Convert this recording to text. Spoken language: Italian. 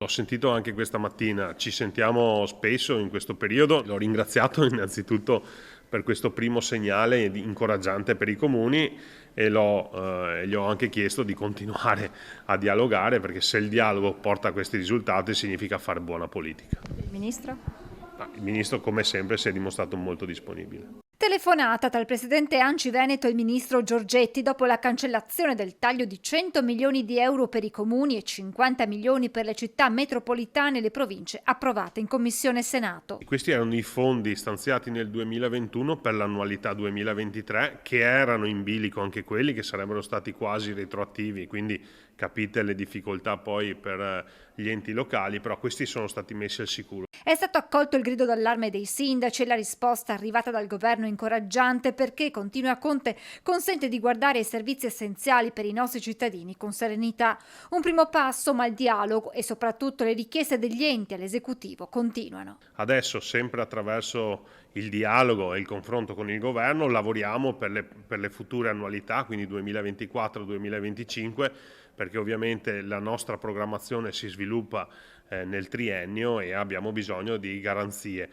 L'ho sentito anche questa mattina, ci sentiamo spesso in questo periodo. L'ho ringraziato innanzitutto per questo primo segnale incoraggiante per i comuni e gli ho anche chiesto di continuare a dialogare, perché se il dialogo porta a questi risultati significa fare buona politica. Il ministro? Il ministro, come sempre, si è dimostrato molto disponibile. Telefonata tra il presidente ANCI Veneto e il ministro Giorgetti dopo la cancellazione del taglio di 100 milioni di euro per i comuni e 50 milioni per le città metropolitane e le province approvate in Commissione Senato. Questi erano i fondi stanziati nel 2021 per l'annualità 2023, che erano in bilico anche quelli, che sarebbero stati quasi retroattivi, quindi capite le difficoltà poi per gli enti locali, però questi sono stati messi al sicuro. È stato accolto il grido d'allarme dei sindaci e la risposta arrivata dal governo è incoraggiante perché, continua Conte, consente di guardare ai servizi essenziali per i nostri cittadini con serenità. Un primo passo, ma il dialogo e soprattutto le richieste degli enti all'esecutivo continuano. Adesso, sempre attraverso il dialogo e il confronto con il governo, lavoriamo per le future annualità, quindi 2024-2025, perché ovviamente la nostra programmazione si sviluppa nel triennio e abbiamo bisogno di garanzie.